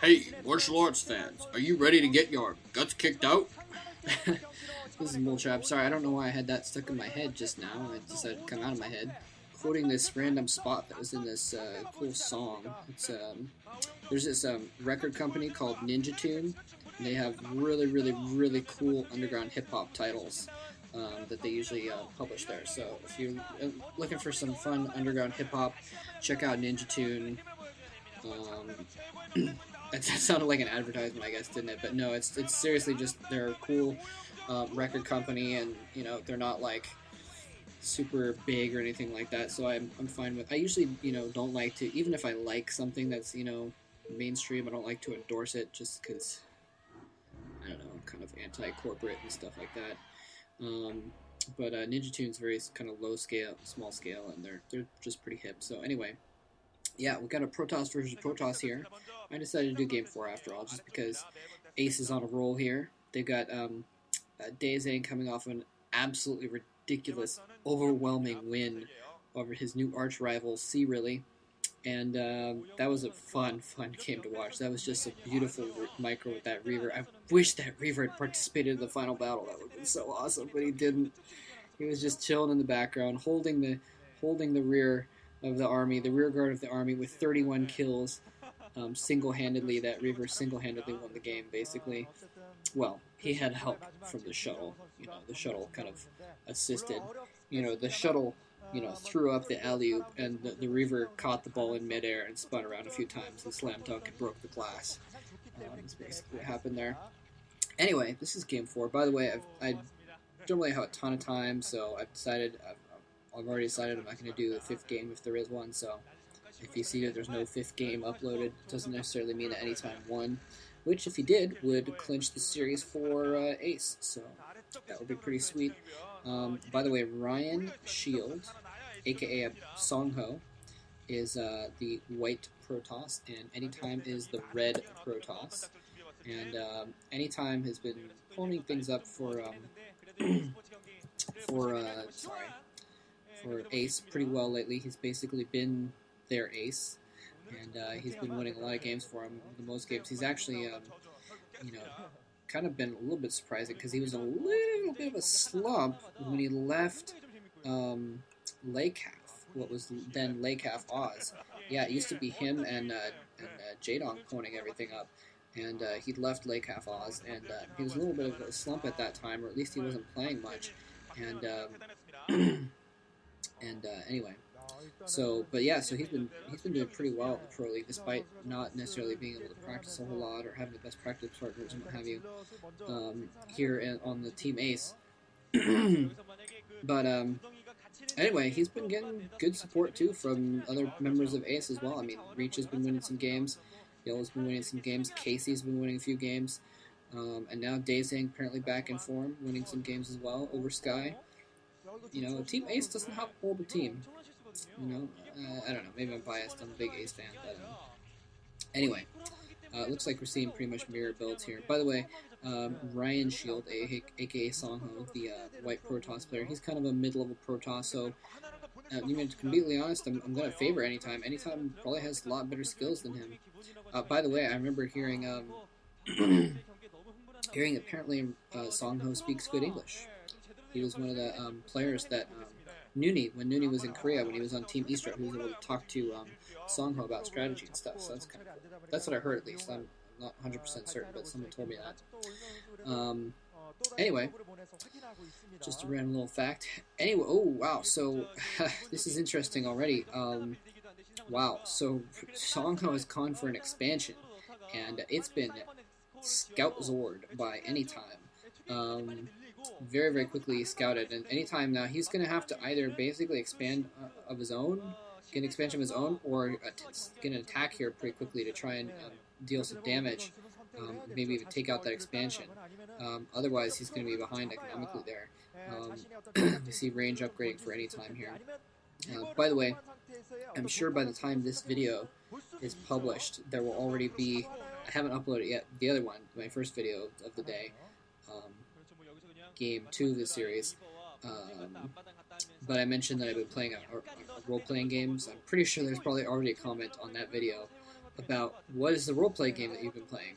Hey, martial arts fans, are you ready to get your guts kicked out? This is Multrap. Sorry, I don't know why I had that stuck in my head just now. It decided to come out of my head. Quoting this random spot that was in this cool song. There's this record company called Ninja Tune. And they have really cool underground hip hop titles that they usually publish there. So if you're looking for some fun underground hip hop, check out Ninja Tune. Um, that sounded like an advertisement, I guess, didn't it? But no, it's seriously just they're a cool record company, and they're not like super big or anything like that. So I'm fine with. I usually don't like to, even if I like something that's mainstream, I don't like to endorse it just because I don't know, I'm kind of anti-corporate and stuff like that. Um, but Ninja Tune's very kind of low scale, small scale, and they're just pretty hip. So anyway, yeah, we got a Protoss versus Protoss here. I decided to do Game 4 after all, just because Ace is on a roll here. They've got Daezang coming off an absolutely ridiculous, overwhelming win over his new arch rival, C. Really. And that was a fun game to watch. That was just a beautiful micro with that Reaver. I wish that Reaver had participated in the final battle. That would have been so awesome, but he didn't. He was just chilling in the background, holding the rear of the army, the rear guard of the army, with 31 kills, single-handedly. That Reaver single-handedly won the game, basically. Well, he had help from the shuttle. The shuttle kind of assisted. The shuttle, threw up the alley-oop, and the Reaver caught the ball in midair and spun around a few times and slam dunk and broke the glass. That's basically what happened there. Anyway, this is game 4. By the way, I don't really have a ton of time, so I've already decided I'm not going to do the 5th game if there is one. So if you see that there's no 5th game uploaded, it doesn't necessarily mean that anytime won, which if he did would clinch the series for Ace. So that would be pretty sweet. By the way, Ryan Shield, aka Sangho, is the white Protoss, and Anytime is the red Protoss. And Anytime has been pulling things up for for Ace pretty well lately. He's basically been their ace, and he's been winning a lot of games for him. The most games he's actually, you know, kind of been a little bit surprising because he was in a little bit of a slump when he left Lakehaf, what was then Lakehaf Oz. Yeah, it used to be him and Jadong ponying everything up. And he'd left Lakehaf Oz, and he was a little bit of a slump at that time, or at least he wasn't playing much. And anyway, but yeah, so he's been doing pretty well at the pro league, despite not necessarily being able to practice a whole lot or having the best practice partners and what have you here on the team Ace. But anyway, he's been getting good support too from other members of Ace as well. I mean, Reach has been winning some games, Yellow's been winning some games, Casey's been winning a few games, and now Daezang apparently back in form, winning some games as well over Sky. Team Ace doesn't have a horrible team. I don't know. Maybe I'm biased. I'm a big Ace fan, but anyway, it looks like we're seeing pretty much mirror builds here. By the way, Ryan Shield, aka Sangho, the white Protoss player, he's kind of a mid-level Protoss. So, to be completely honest, I'm going to favor Anytime. Anytime probably has a lot better skills than him. By the way, I remember hearing hearing apparently Sangho speaks good English. He was one of the players that when Nooney was in Korea, when he was on Team eSTRO, he was able to talk to Sangho about strategy and stuff. So that's kind of cool. That's what I heard, at least. I'm not 100% certain, but someone told me that. Anyway, just a random little fact. Anyway, oh wow, so this is interesting already. Wow, so Sangho has gone for an expansion, and it's been Scout Zord by Anytime. Very quickly scouted, and Anytime now he's going to have to either basically expand of his own, get an expansion of his own, or get an attack here pretty quickly to try and deal some damage, maybe even take out that expansion. Otherwise, he's going to be behind economically there. We see range upgrading for Anytime here. By the way, I'm sure by the time this video is published, there will already be. I haven't uploaded yet. The other one, my first video of the day. Game 2 of the series, but I mentioned that I've been playing role-playing games. I'm pretty sure there's probably already a comment on that video about what is the role-playing game that you've been playing.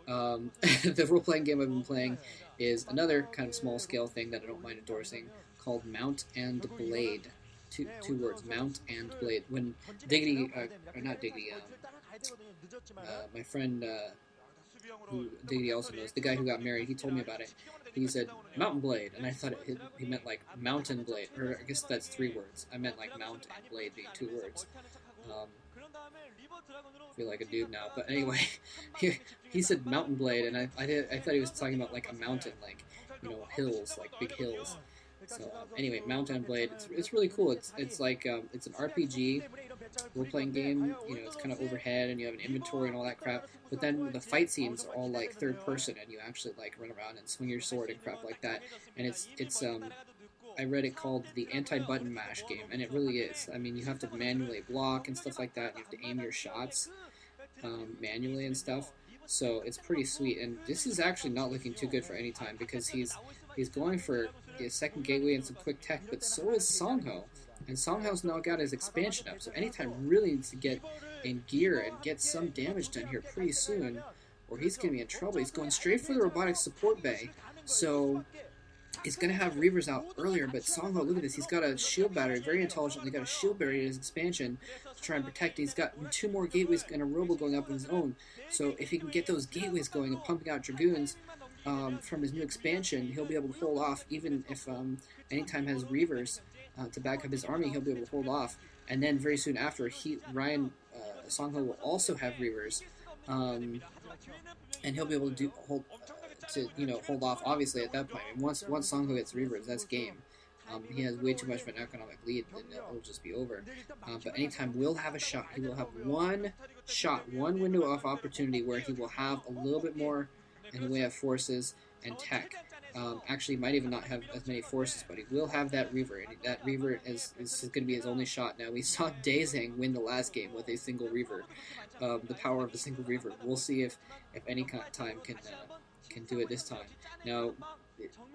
The role-playing game I've been playing is another kind of small-scale thing that I don't mind endorsing called Mount and Blade. Two words, Mount and Blade. When Diggity, or not Diggity, my friend who Diggity also knows, the guy who got married, he told me about it. He said Mountain Blade, and I thought he meant like Mountain Blade, or I guess that's three words. I meant like Mount and Blade being two words. Um, feel like a dude now, but anyway, he said Mountain Blade, and I thought he was talking about like a mountain, like hills, like big hills. So anyway, Mountain Blade, it's really cool. It's like it's an RPG role playing game. It's kind of overhead, and you have an inventory and all that crap. But then the fight scenes are all like third person, and you actually like run around and swing your sword and crap like that. And it's I read it called the anti-button mash game, and it really is. I mean, you have to manually block and stuff like that. And you have to aim your shots manually and stuff. So it's pretty sweet. And this is actually not looking too good for any time because he's going for his second gateway and some quick tech, but so is Sangho. And Songho's now got his expansion up, so anytime really needs to get in gear and get some damage done here pretty soon, or he's going to be in trouble. He's going straight for the robotic support bay, so he's going to have Reavers out earlier, but Sangho, look at this, he's got a shield battery, very intelligently got a shield battery in his expansion to try and protect. He's got two more gateways and a robo going up on his own, so if he can get those gateways going and pumping out Dragoons from his new expansion, he'll be able to hold off, even if anytime has Reavers to back up his army, he'll be able to hold off. And then very soon after, Sangho will also have Reavers, and he'll be able to hold off. Obviously, at that point, I mean, once Sangho gets Reavers, that's game. He has way too much of an economic lead, then it'll just be over. But anytime Will have a shot, he will have one window of opportunity where he will have a little bit more in the way of forces and tech. Actually, might even not have as many forces, but he will have that Reaver, and that Reaver is going to be his only shot. Now, we saw Daezang win the last game with a single Reaver, the power of a single Reaver. We'll see if any time can do it this time. Now,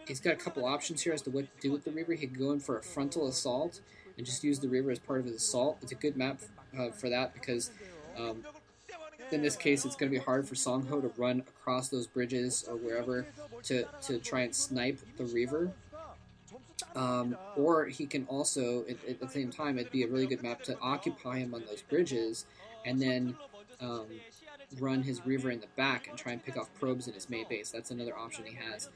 he's got a couple options here as to what to do with the Reaver. He can go in for a frontal assault and just use the Reaver as part of his assault. It's a good map for that because in this case, it's going to be hard for Sangho to run across those bridges or wherever to try and snipe the Reaver. Or he can also, at the same time, it'd be a really good map to occupy him on those bridges and then run his Reaver in the back and try and pick off probes in his main base. That's another option he has.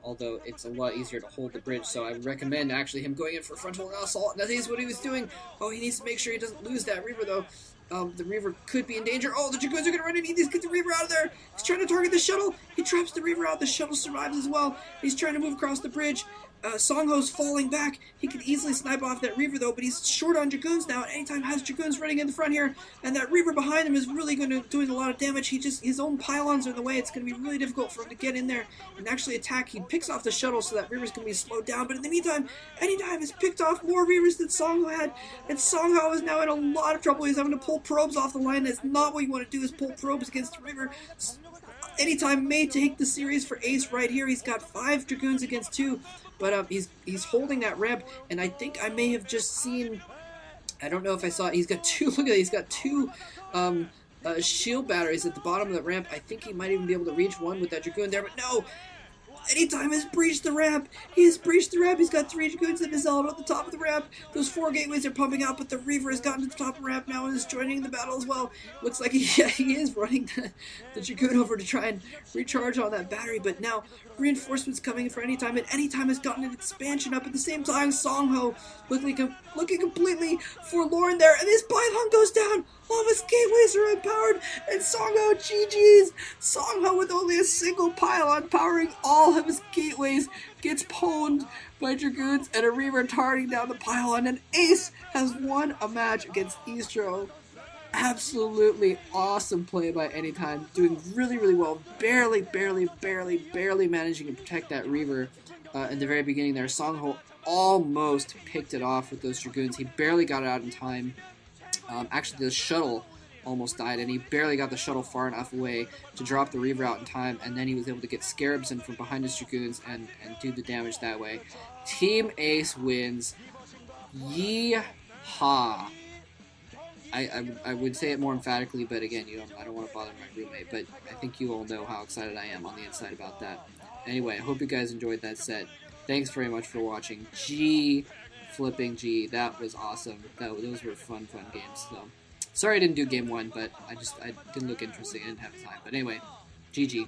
Although it's a lot easier to hold the bridge, so I would recommend actually him going in for frontal assault. That is what he was doing. Oh, he needs to make sure he doesn't lose that Reaver, though. The Reaver could be in danger. Oh, the Dragoons are going to run in. He needs to get the Reaver out of there. He's trying to target the shuttle. He traps the Reaver out. The shuttle survives as well. He's trying to move across the bridge. Sangho's falling back. He could easily snipe off that Reaver, though, but he's short on Dragoons now. At any time, has Dragoons running in the front here, and that Reaver behind him is really doing a lot of damage. His own pylons are in the way. It's going to be really difficult for him to get in there and actually attack. He picks off the shuttle, so that Reaver's going to be slowed down. But in the meantime, anytime has picked off more Reavers than Sangho had, and Sangho is now in a lot of trouble. He's having to pull probes off the line. That's not what you want to do, is pull probes against the Reaver. Anytime may take the series for Ace right here. He's got 5 Dragoons against 2, but he's holding that ramp, and I think I may have just seen, I don't know if I saw it, he's got 2, look at that, he's got 2 shield batteries at the bottom of the ramp. I think he might even be able to reach one with that Dragoon there, but no! Anytime has breached the ramp. He has breached the ramp. He's got 3 Dragoons in his element at the top of the ramp. Those 4 gateways are pumping out, but the Reaver has gotten to the top of the ramp now and is joining the battle as well. Looks like he is running the Dragoon over to try and recharge on that battery, but now reinforcements coming for anytime, and anytime has gotten an expansion up at the same time. Sangho looking completely forlorn there, and his pylon goes down. All of his gateways are unpowered, and Sangho, GG's. Sangho, with only a single pylon powering all of his gateways, gets pwned by Dragoons and a Reaver targeting down the pylon, and Ace has won a match against eSTRO. Absolutely awesome play by Anytime, doing really, really well, barely managing to protect that Reaver in the very beginning there. Sangho almost picked it off with those Dragoons. He barely got it out in time. Actually, the shuttle almost died, and he barely got the shuttle far enough away to drop the Reaver out in time, and then he was able to get Scarabs in from behind his Dragoons and do the damage that way. Team Ace wins. Yeehaw! I would say it more emphatically, but again, I don't want to bother my roommate. But I think you all know how excited I am on the inside about that. Anyway, I hope you guys enjoyed that set. Thanks very much for watching. Flipping G, that was awesome. Those were fun games. So sorry I didn't do game one, but I didn't look interesting. I didn't have time. But anyway, GG.